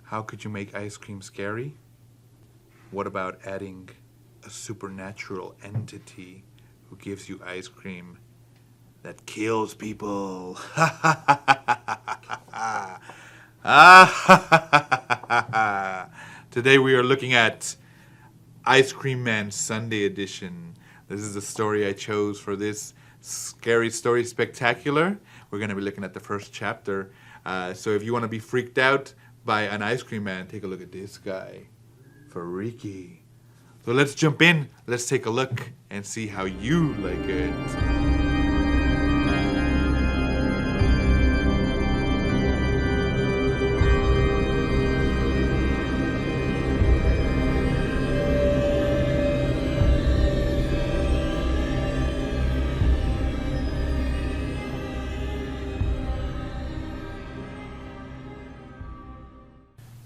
How could you make ice cream scary? What about adding a supernatural entity who gives you ice cream that kills people? Today we are looking at Ice Cream Man Sunday Edition. This is the story I chose for this scary story spectacular. We're going to be looking at the first chapter. So if you want to be freaked out by an ice cream man, take a look at this guy. Freaky. So let's jump in. Let's take a look and see how you like it.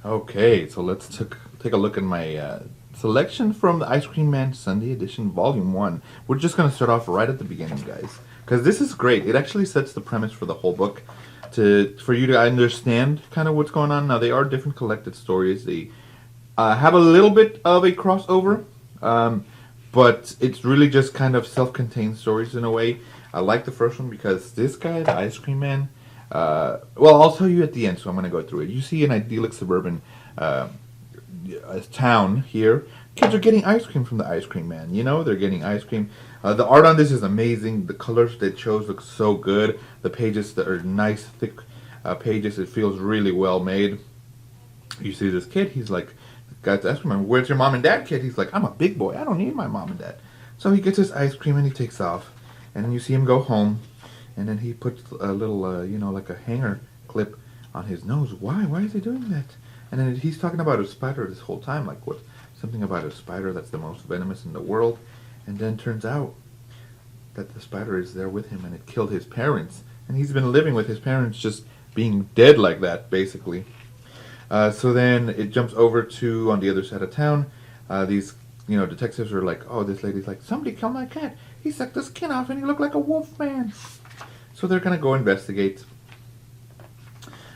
Okay, so let's take a look at my selection from the Ice Cream Man Sunday Edition Volume 1. We're just going to start off right at the beginning, guys, because this is great. It actually sets the premise for the whole book for you to understand kind of what's going on. Now, they are different collected stories. They have a little bit of a crossover, but it's really just kind of self-contained stories in a way. I like the first one because this guy, the Ice Cream Man, well, I'll tell you at the end, so I'm going to go through it. You see an idyllic suburban town here. Kids are getting ice cream from the Ice Cream Man. You know, they're getting ice cream. The art on this is amazing. The colors they chose look so good. The pages that are nice, thick pages. It feels really well made. You see this kid. He's like, got the ice cream man. Where's your mom and dad, kid? He's like, I'm a big boy. I don't need my mom and dad. So he gets his ice cream and he takes off. And then you see him go home. And then he puts a little, you know, like a hanger clip on his nose. Why? Why is he doing that? And then he's talking about a spider this whole time. Like, what? Something about a spider that's the most venomous in the world. And then turns out that the spider is there with him and it killed his parents. And he's been living with his parents just being dead like that, basically. So then it jumps over to, on the other side of town, these, you know, detectives are like, oh, this lady's like, somebody killed my cat. He sucked the skin off and he looked like a wolf man. So they're going to go investigate.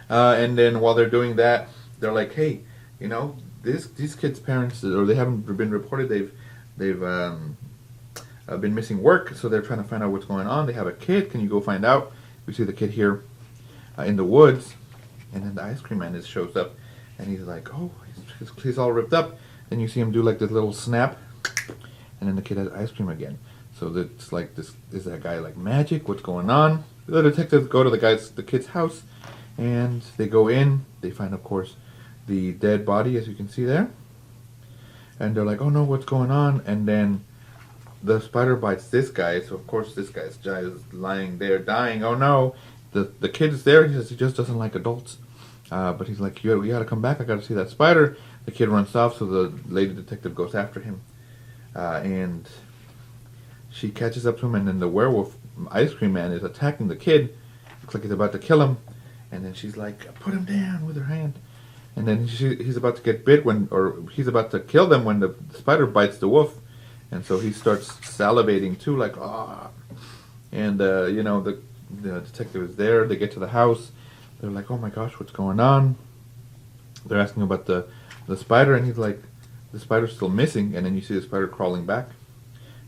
And then while they're doing that, they're like, hey, you know, these kids' parents, or they haven't been reported, they've been missing work, so they're trying to find out what's going on. They have a kid. Can you go find out? We see the kid here in the woods, and then the Ice Cream Man shows up, and he's like, oh, he's all ripped up. Then you see him do like this little snap, and then the kid has ice cream again. So it's like, this is that guy like magic? What's going on? The detectives go to the kid's house, and they go in. They find, of course, the dead body, as you can see there. And they're like, oh no, what's going on? And then the spider bites this guy. So of course this guy's just lying there dying. Oh no, the kid's there. He says he just doesn't like adults. But he's like, you gotta come back. I gotta see that spider. The kid runs off, so the lady detective goes after him, and she catches up to him, and then the werewolf Ice Cream Man is attacking the kid. Looks like he's about to kill him, and then she's like, put him down with her hand. And then he's about to get bit he's about to kill them when the spider bites the wolf, and so he starts salivating too, like, ah. And you know, the detective is there. They get to the house. They're like, oh my gosh, what's going on? They're asking about the spider, and he's like, the spider's still missing. And then you see the spider crawling back,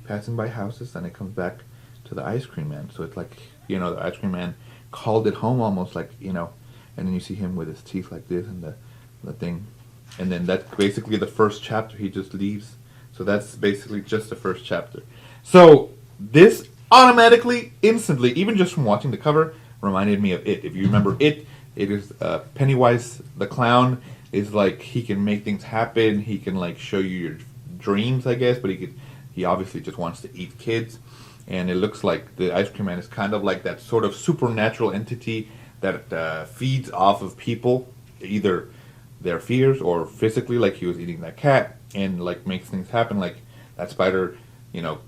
passing by houses, and it comes back to the Ice Cream Man. So it's like, you know, the Ice Cream Man called it home almost, like, you know. And then you see him with his teeth like this and the thing. And then that's basically the first chapter. He just leaves. So that's basically just the first chapter. So this automatically, instantly, even just from watching the cover, reminded me of It. If you remember It is Pennywise the clown is like, he can make things happen. He can like show you your dreams, I guess, but he obviously just wants to eat kids. And it looks like the Ice Cream Man is kind of like that sort of supernatural entity that feeds off of people, either their fears or physically, like he was eating that cat, and like makes things happen. Like that spider, you know,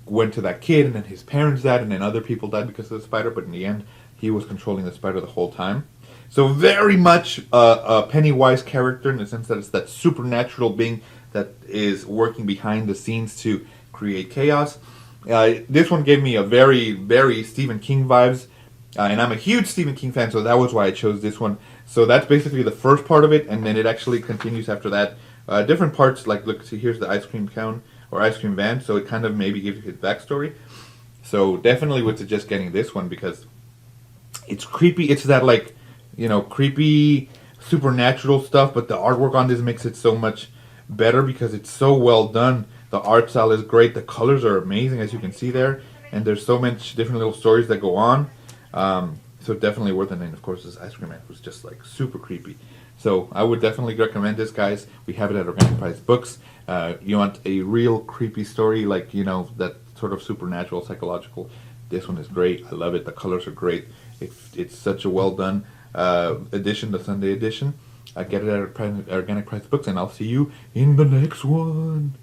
went to that kid, and then his parents died, and then other people died because of the spider, but in the end, he was controlling the spider the whole time. So very much a Pennywise character, in the sense that it's that supernatural being that is working behind the scenes to create chaos. This one gave me a very, very Stephen King vibes. And I'm a huge Stephen King fan, so that was why I chose this one. So that's basically the first part of it, and then it actually continues after that. Different parts, like look, see, here's the ice cream cone or ice cream van, so it kind of maybe gives you his backstory. So definitely would suggest getting this one because it's creepy. It's that like, creepy supernatural stuff, but the artwork on this makes it so much better because it's so well done. The art style is great. The colors are amazing, as you can see there, and there's so much different little stories that go on. So definitely worth it. And of course, this ice cream man was just like super creepy. So I would definitely recommend this, guys. We have it at Organic Price Books. You want a real creepy story, like that sort of supernatural, psychological. This one is great. I love it. The colors are great. It's such a well done edition, the Sunday edition. Get it at Organic Price Books, and I'll see you in the next one.